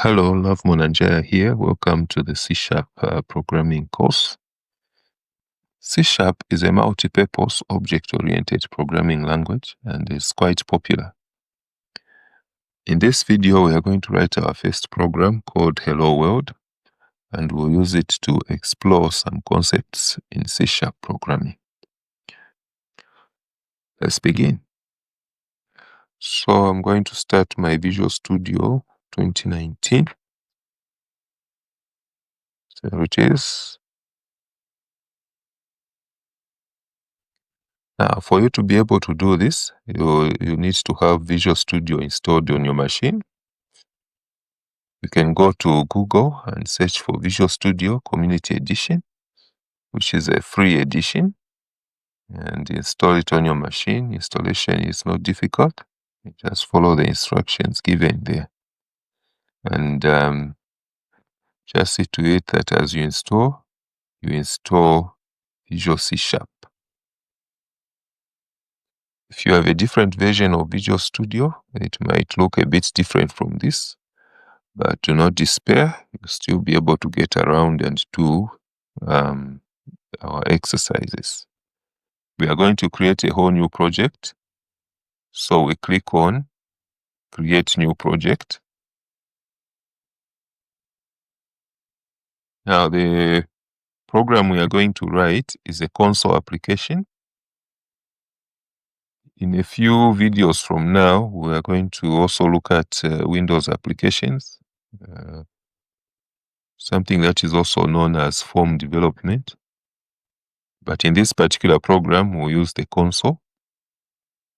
Hello, Love Monanjaya here. Welcome to the C# programming course. C# is a multi-purpose object-oriented programming language and is quite popular. In this video, we are going to write our first program called Hello World, and we'll use it to explore some concepts in C# programming. Let's begin. So I'm going to start my Visual Studio 2019. There it is. Now, for you to be able to do this, you need to have Visual Studio installed on your machine. You can go to Google and search for Visual Studio Community Edition, which is a free edition, and install it on your machine. Installation is not difficult. You just follow the instructions given there. And just see to it that as you install Visual C#. If you have a different version of Visual Studio, it might look a bit different from this, but do not despair. You'll still be able to get around and do our exercises. We are going to create a whole new project. So we click on Create New Project. Now the program we are going to write is a console application. In a few videos from now, we are going to also look at Windows applications, something that is also known as form development. But in this particular program, we'll use the console.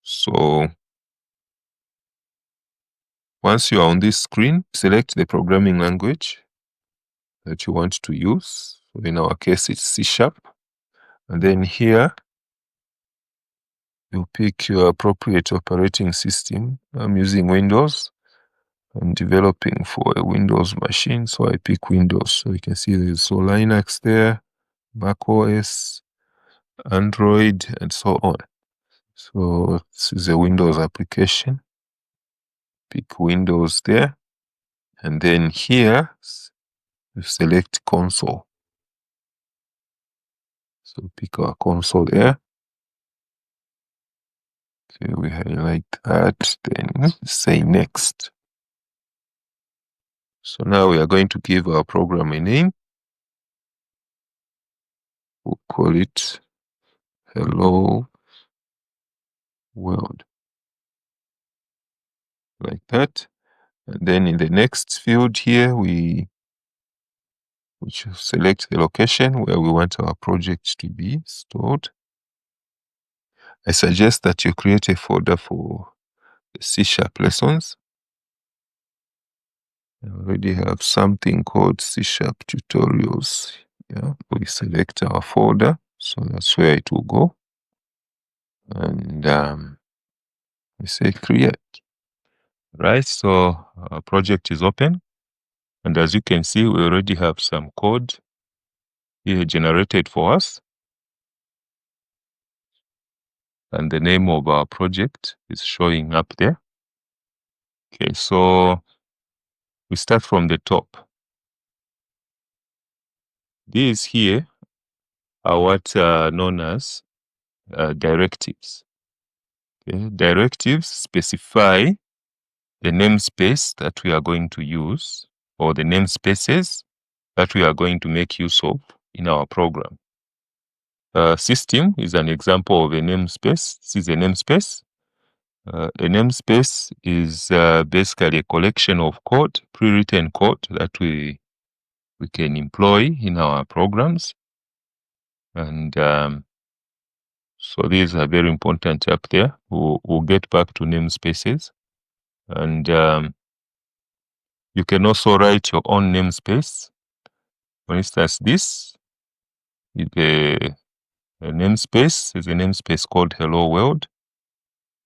So once you are on this screen, select the programming language that you want to use. So in our case, it's C#. And then here, you pick your appropriate operating system. I'm using Windows. I'm developing for a Windows machine, so I pick Windows. So you can see there's Linux there, Mac OS, Android, and so on. So this is a Windows application. Pick Windows there. And then here, you select console. So pick our console there. So we highlight that, then say next. So now we are going to give our program a name. We'll call it Hello World. Like that. And then in the next field here, we should select the location where we want our project to be stored. I suggest that you create a folder for the C# lessons. I already have something called C# tutorials. Yeah, we select our folder, so that's where it will go. And we say create. Right, so our project is open. And as you can see, we already have some code here generated for us. And the name of our project is showing up there. Okay, so we start from the top. These here are what are known as directives. Okay? Directives specify the namespace that we are going to use, or the namespaces that we are going to make use of in our program. System is an example of a namespace. This is a namespace. A namespace is basically a collection of code, pre-written code that we can employ in our programs. And so these are very important up there. We'll get back to namespaces. And you can also write your own namespace. For instance, this is a namespace. Is a namespace called Hello World.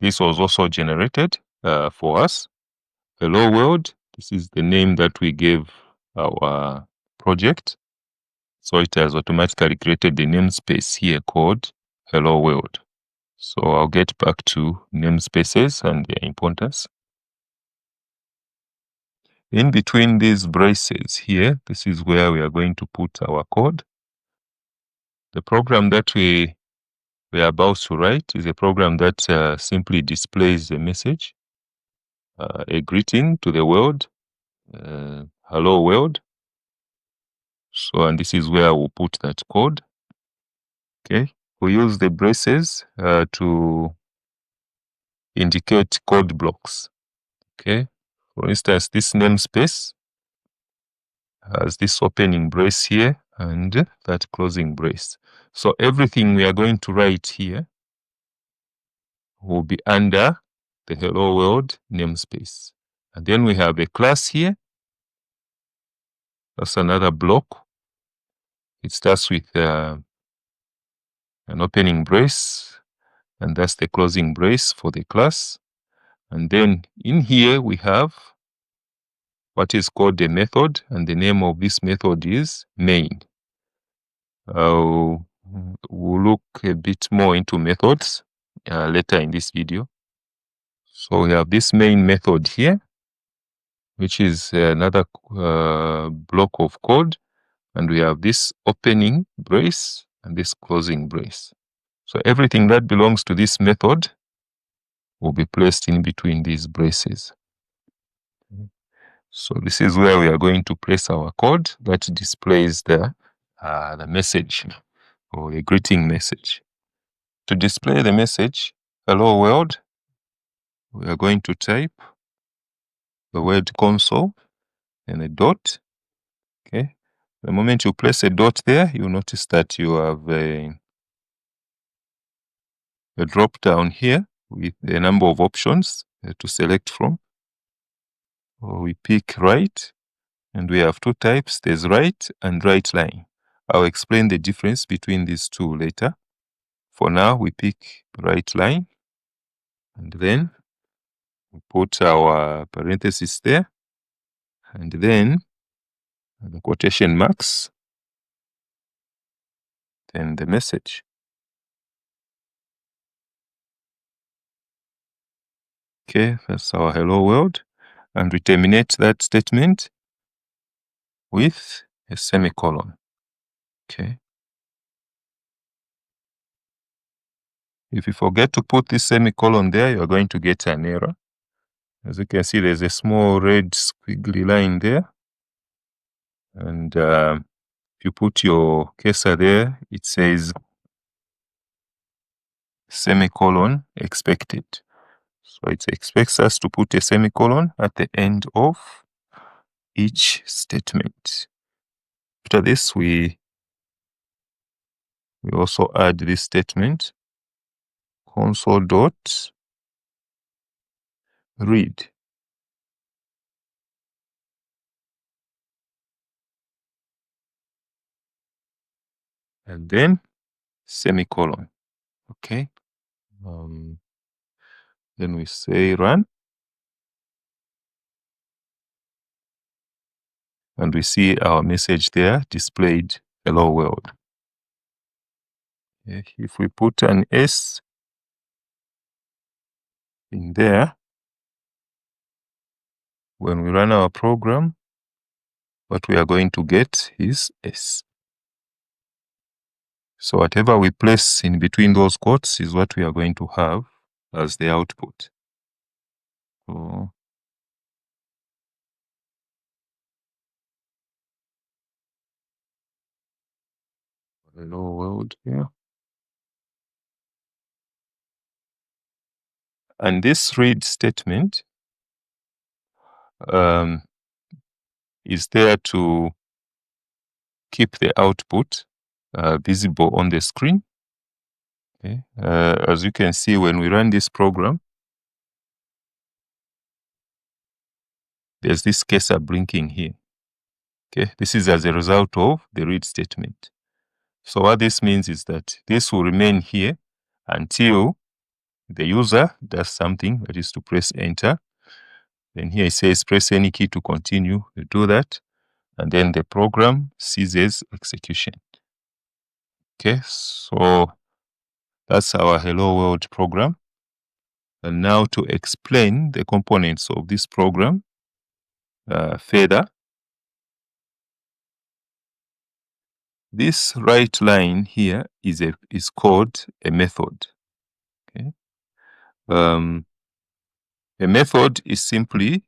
This was also generated for us. Hello World. This is the name that we gave our project. So it has automatically created the namespace here called Hello World. So I'll get back to namespaces and their importance. In between these braces here, this is where we are going to put our code. The program that we are about to write is a program that simply displays a message, a greeting to the world, hello world. So, and this is where we'll put that code. Okay, we use the braces to indicate code blocks. Okay, for instance, this namespace has this opening brace here and that closing brace. So everything we are going to write here will be under the hello world namespace. And then we have a class here. That's another block. It starts with an opening brace, and that's the closing brace for the class. And then in here we have what is called a method, and the name of this method is main. We'll look a bit more into methods later in this video. So we have this main method here, which is another block of code, and we have this opening brace and this closing brace. So everything that belongs to this method will be placed in between these braces. So this is where we are going to place our code that displays the message or a greeting message. To display the message, hello world, we are going to type the word console and a dot. Okay. The moment you place a dot there, you notice that you have a drop down here with a number of options to select from. So we pick right, and we have two types. There's right and right line. I'll explain the difference between these two later. For now, we pick right line, and then we put our parentheses there, and then the quotation marks, then the message. Okay, that's our hello world. And we terminate that statement with a semicolon. Okay. If you forget to put this semicolon there, you're going to get an error. As you can see, there's a small red squiggly line there. And if you put your cursor there, it says semicolon expected. So it expects us to put a semicolon at the end of each statement. After this, we also add this statement, console.read. And then semicolon. Okay. Then we say run. And we see our message there displayed, hello world. If we put an S in there, when we run our program, what we are going to get is S. So whatever we place in between those quotes is what we are going to have as the output. So hello world here. And this read statement is there to keep the output visible on the screen. Okay. As you can see, when we run this program, there's this cursor blinking here. Okay, this is as a result of the read statement. So what this means is that this will remain here until the user does something, that is to press enter. Then here it says press any key to continue. You do that, and then the program ceases execution. Okay, so that's our hello world program. And now to explain the components of this program, further. This right line here is called a method. Okay. A method is simply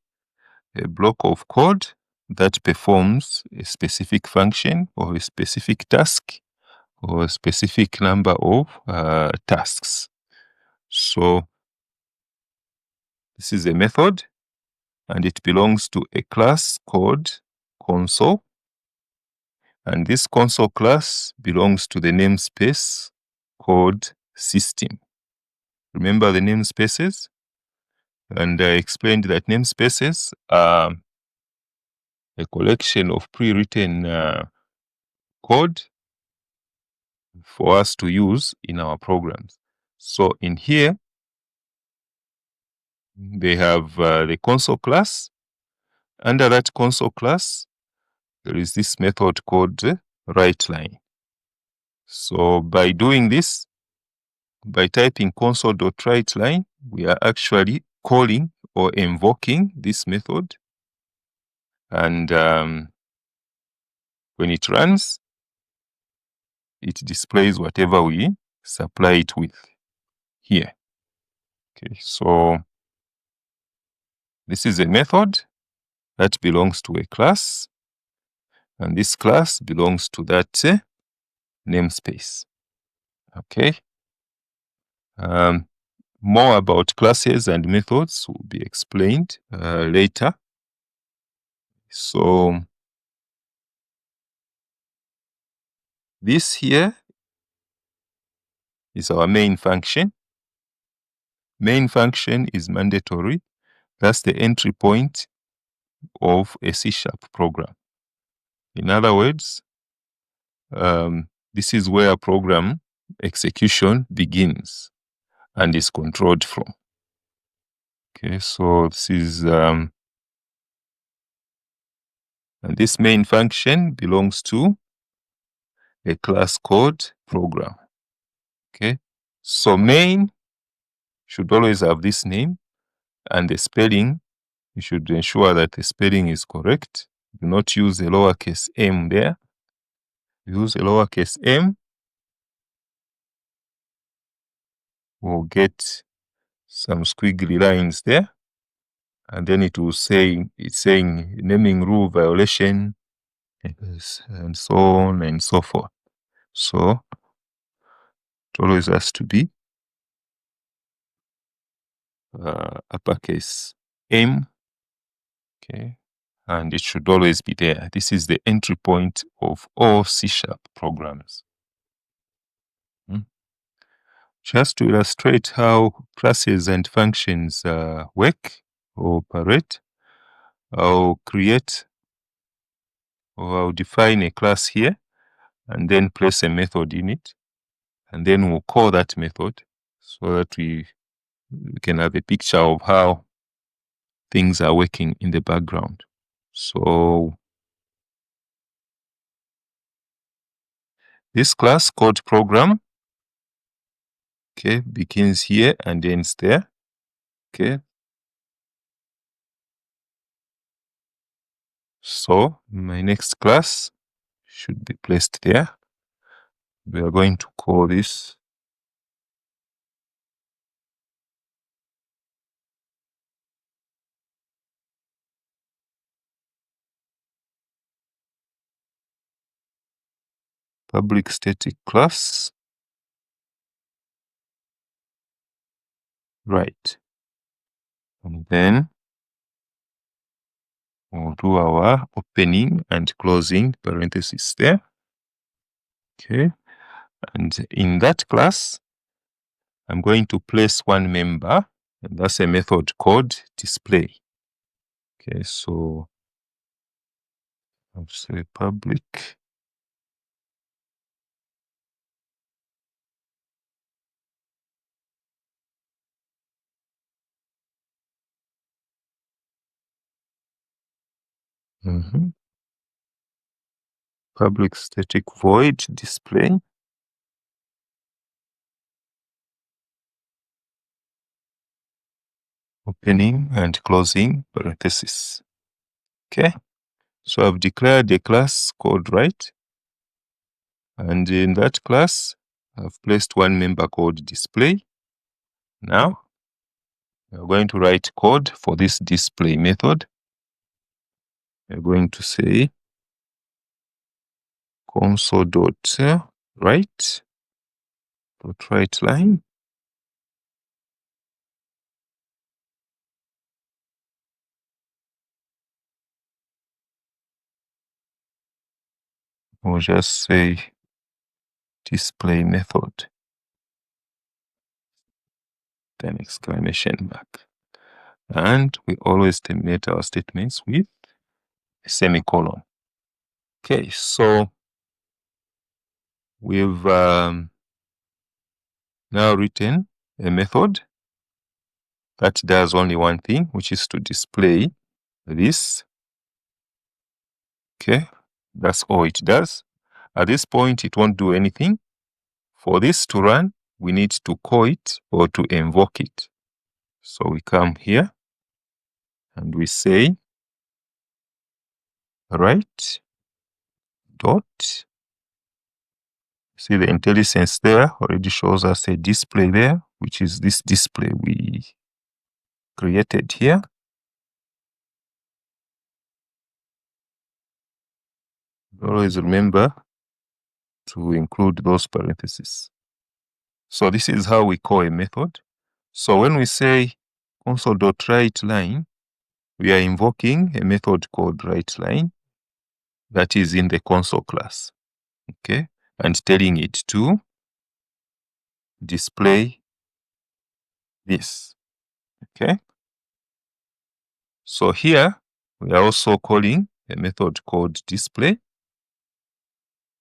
a block of code that performs a specific function or a specific task or a specific number of tasks. So this is a method, and it belongs to a class called console. And this console class belongs to the namespace called system. Remember the namespaces? And I explained that namespaces are a collection of pre-written code for us to use in our programs. So in here, they have the console class. Under that console class, there is this method called writeLine. So by doing this, by typing console.writeLine, we are actually calling or invoking this method. And when it runs, it displays whatever we supply it with here. Okay, so this is a method that belongs to a class, and this class belongs to that namespace. Okay. More about classes and methods will be explained later. So this here is our main function. Main function is mandatory. That's the entry point of a C# program. In other words, this is where program execution begins and is controlled from. Okay, so this is and this main function belongs to a class called program. Okay, so main should always have this name, and the spelling, you should ensure that the spelling is correct. Do not use a lowercase m there. Use a lowercase m, we'll get some squiggly lines there, and then it will say, it's saying naming rule violation, and so on and so forth. So it always has to be uppercase M. Okay, and it should always be there. This is the entry point of all C# programs. Just to illustrate how classes and functions work or operate, I'll create or I'll define a class here and then place a method in it, and then we'll call that method so that we can have a picture of how things are working in the background. So this class called program, okay, begins here and ends there. Okay. So my next class should be placed there. We are going to call this public static class. Right. And then we'll do our opening and closing parentheses there. Okay. And in that class, I'm going to place one member, and that's a method called display. Okay, so I'll say public public static void display. Opening and closing parentheses. Okay, so I've declared a class called write, and in that class I've placed one member called display. Now we're going to write code for this display method. We're going to say console.write line. We'll just say display method, then exclamation mark. And we always terminate our statements with a semicolon. Okay, so we've now written a method that does only one thing, which is to display this. Okay, that's all it does. At this point, it won't do anything. For this to run, we need to call it or to invoke it. So we come here and we say write dot. See the IntelliSense there already shows us a display there, which is this display we created here. Always remember to include those parentheses. So this is how we call a method. So when we say console.writeLine, we are invoking a method called writeLine that is in the console class, okay, and telling it to display this, okay. So here we are also calling a method called display,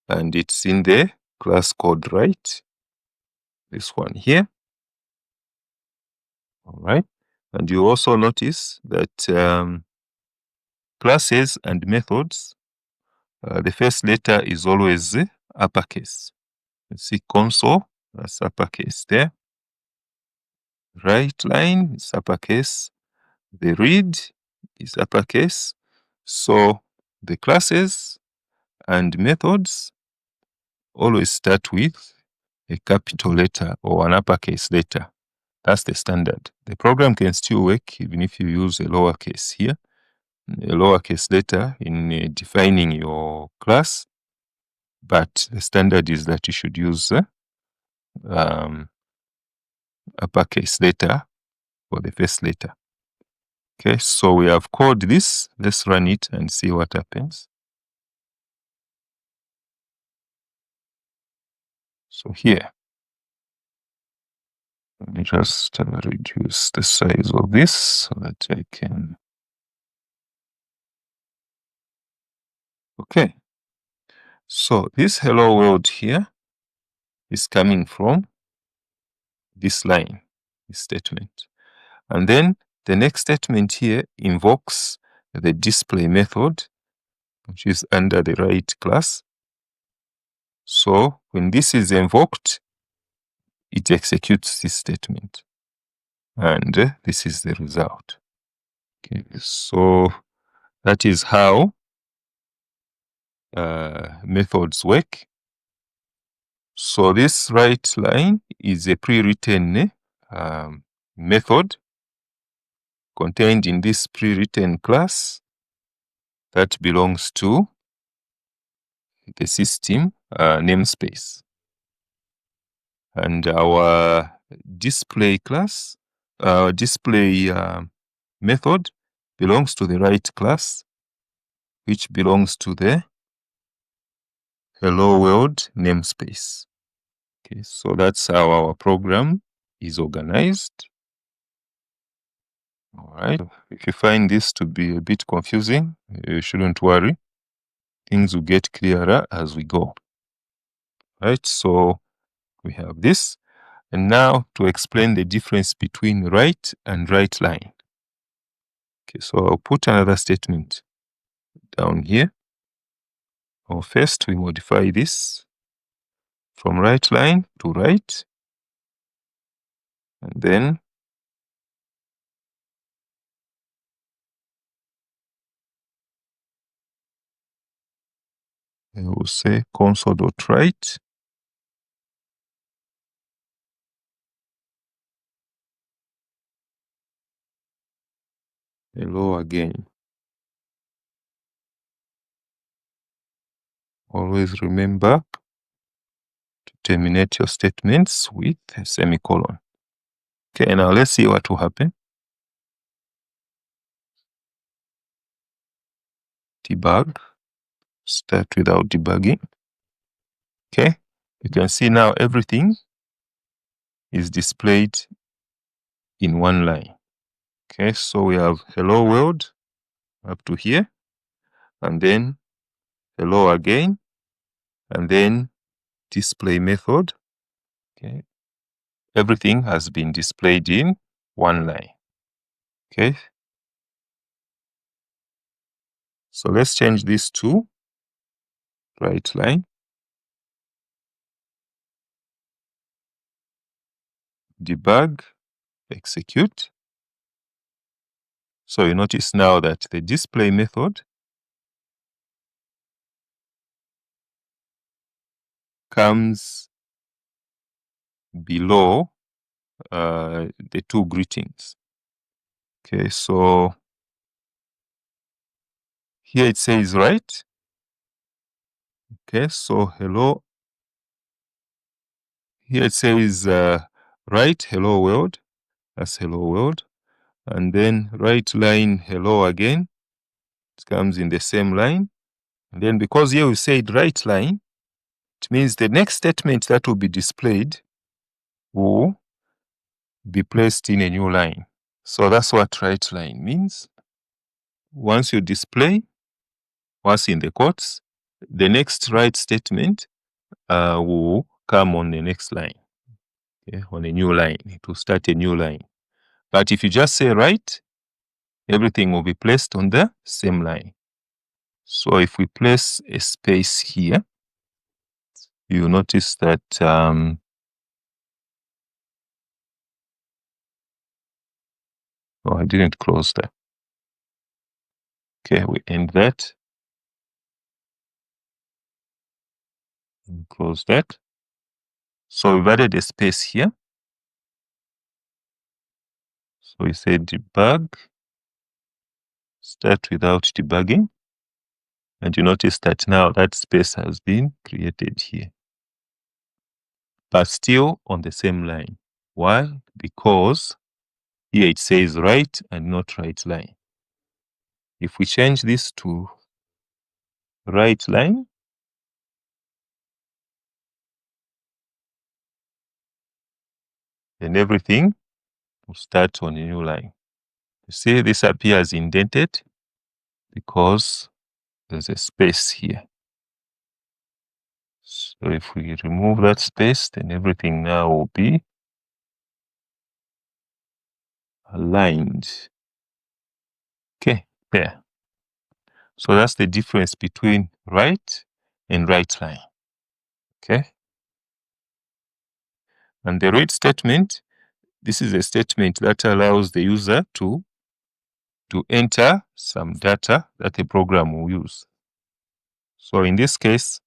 and it's in the class called write, this one here. All right, and you also notice that classes and methods, the first letter is always uppercase. You see console, that's uppercase there. Write line is uppercase. The read is uppercase. So the classes and methods always start with a capital letter or an uppercase letter. That's the standard. The program can still work even if you use a lowercase here, a lowercase letter in defining your class, but the standard is that you should use uppercase letter for the first letter. Okay, so we have called this. Let's run it and see what happens. So here, let me just reduce the size of this so that I can. Okay, so this hello world here is coming from this line, this statement. And then the next statement here invokes the display method, which is under the write class. So when this is invoked, it executes this statement. And this is the result. Okay, so that is how methods work. So this write line is a pre-written method contained in this pre-written class that belongs to the system namespace. And our display class, display method belongs to the write class, which belongs to the hello world namespace. Okay, so that's how our program is organized. All right. If you find this to be a bit confusing, you shouldn't worry. Things will get clearer as we go. Right, so we have this. And now to explain the difference between write and write line. Okay, so I'll put another statement down here. Well, first we modify this from write line to write. And then We'll say console.write. Hello again. Always remember to terminate your statements with a semicolon. Okay, now let's see what will happen. Debug. Start without debugging. Okay, you can see now everything is displayed in one line. Okay, so we have hello world up to here, and then hello again, and then display method. Okay, everything has been displayed in one line. Okay, so let's change this to right line. Debug, execute. So you notice now that the display method comes below the two greetings. Okay, so here it says right. Okay, so hello. Here it says right, hello world. That's hello world. And then right line, hello again. It comes in the same line. And then because here we said right line, it means the next statement that will be displayed will be placed in a new line. So that's what right line means. Once you display, once in the quotes, the next right statement will come on the next line, okay, on a new line. It will start a new line. But if you just say right, everything will be placed on the same line. So if we place a space here, you notice that oh, I didn't close that. Okay, we end that. Close that. So we've added a space here. So we say debug, start without debugging. And you notice that now that space has been created here, but still on the same line. Why? Because here it says right and not right line. If we change this to right line, then everything will start on a new line. You see this appears indented because there's a space here. So if we remove that space, then everything now will be aligned. Okay, there. So that's the difference between right and right line. Okay. And the read statement, this is a statement that allows the user to enter some data that the program will use. So in this case,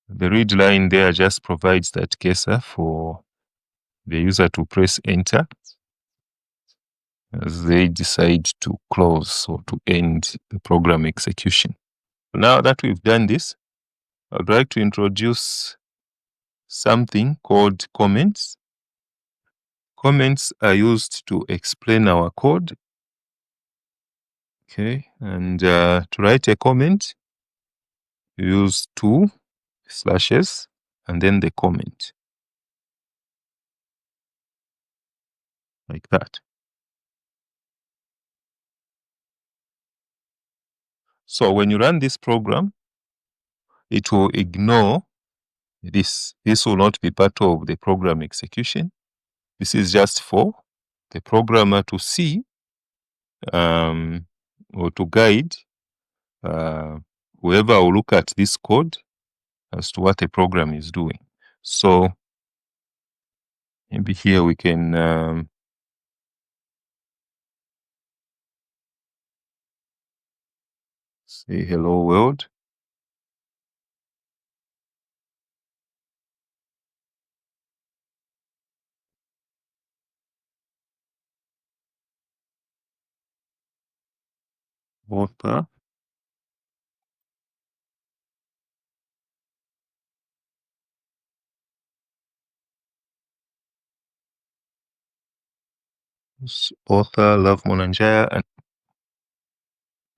the read line there just provides that cursor for the user to press enter as they decide to close or to end the program execution. Now that we've done this, I'd like to introduce something called comments. Comments are used to explain our code. Okay, and to write a comment, you use 2 slashes and then the comment, like that. So when you run this program, it will ignore this. This will not be part of the program execution. This is just for the programmer to see or to guide whoever will look at this code as to what the program is doing. So maybe here we can say hello world. author Love Monanjaya, and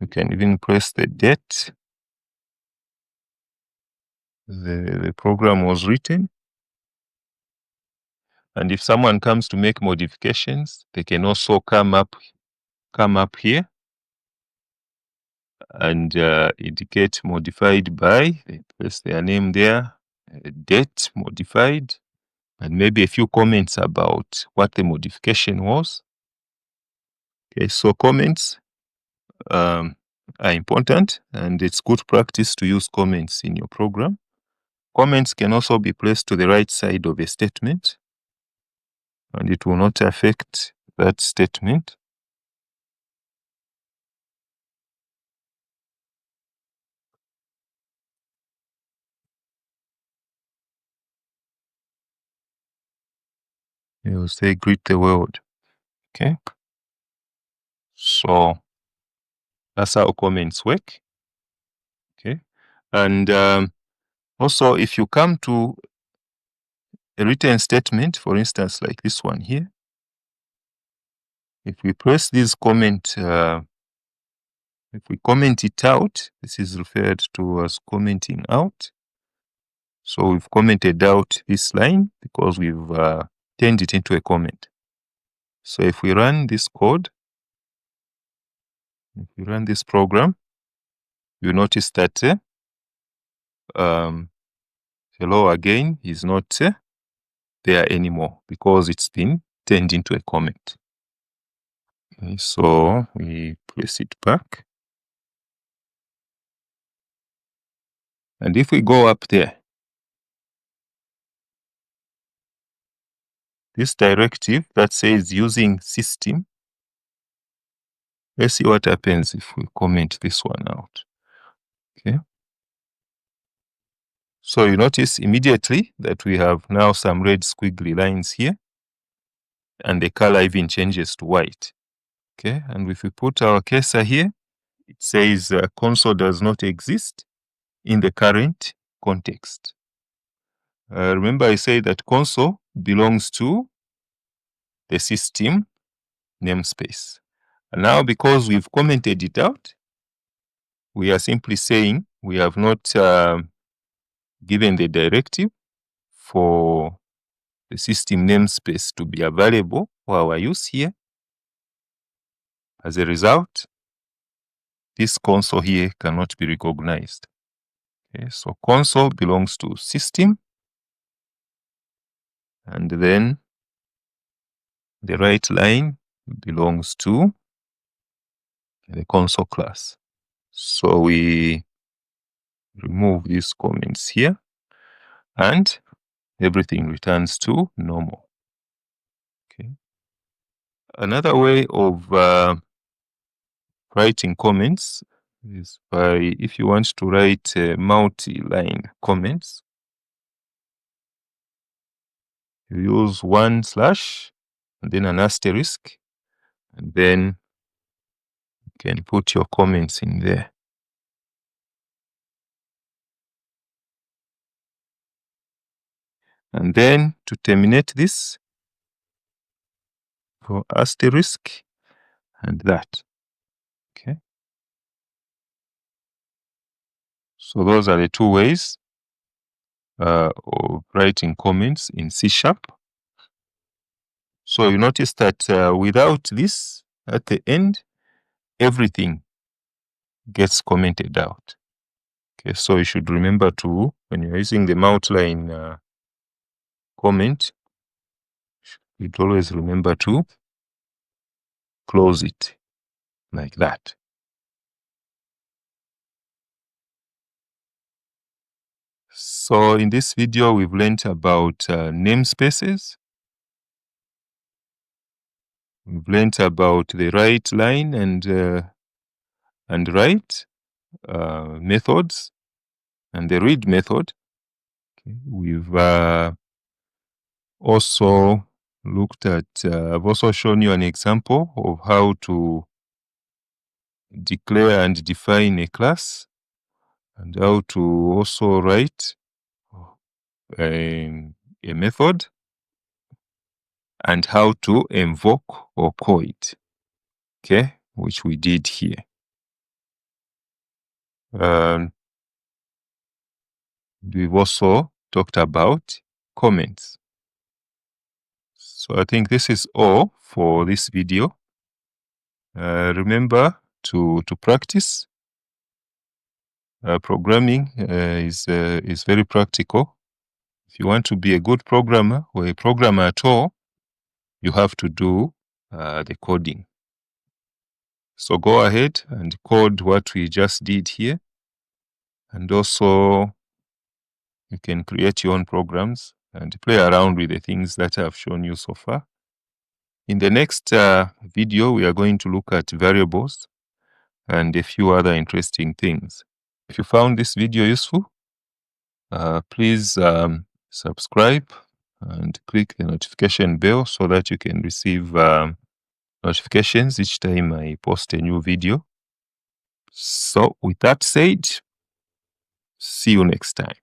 you can even press the date the program was written. And if someone comes to make modifications, they can also come up here and indicate modified by. They press their name there, date modified, and maybe a few comments about what the modification was. Okay, so comments are important, and it's good practice to use comments in your program. Comments can also be placed to the right side of a statement, and it will not affect that statement. You will say greet the world. Okay, so that's how comments work. Okay, and also if you come to a written statement, for instance, like this one here, if we press this comment, if we comment it out, this is referred to as commenting out. So we've commented out this line because we've turned it into a comment. So if we run this code, if we run this program, you notice that hello again is not there anymore because it's been turned into a comment. Okay, so we place it back. And if we go up there, this directive that says using system, let's see what happens if we comment this one out. Okay. So you notice immediately that we have now some red squiggly lines here, and the color even changes to white. Okay, and if we put our cursor here, it says console does not exist in the current context. Remember I said that console belongs to the system namespace. And now because we've commented it out, we are simply saying we have not given the directive for the system namespace to be available for our use here. As a result, this console here cannot be recognized. Okay, so console belongs to system, and then the right line belongs to the console class. So we remove these comments here, and everything returns to normal. Okay. Another way of writing comments is by, if you want to write multi-line comments, you use 1/ and then an asterisk, and then you can put your comments in there. And then to terminate this, for asterisk and that. Okay. So those are the two ways of writing comments in C#. So you notice that without this at the end, everything gets commented out. Okay, so you should remember to, when you're using the multi-line comment, you'd always remember to close it like that. So in this video, we've learned about namespaces. We've learned about the write line and write methods and the read method. Okay. We've also looked at, I've also shown you an example of how to declare and define a class, and how to also write a method, and how to invoke or call it, okay, which we did here. We've also talked about comments. So I think this is all for this video. Remember to practice. Programming is very practical. If you want to be a good programmer or a programmer at all, you have to do the coding. So go ahead and code what we just did here. And also you can create your own programs and play around with the things that I've shown you so far. In the next video, we are going to look at variables and a few other interesting things. If you found this video useful, please subscribe and click the notification bell so that you can receive notifications each time I post a new video. So with that said, see you next time.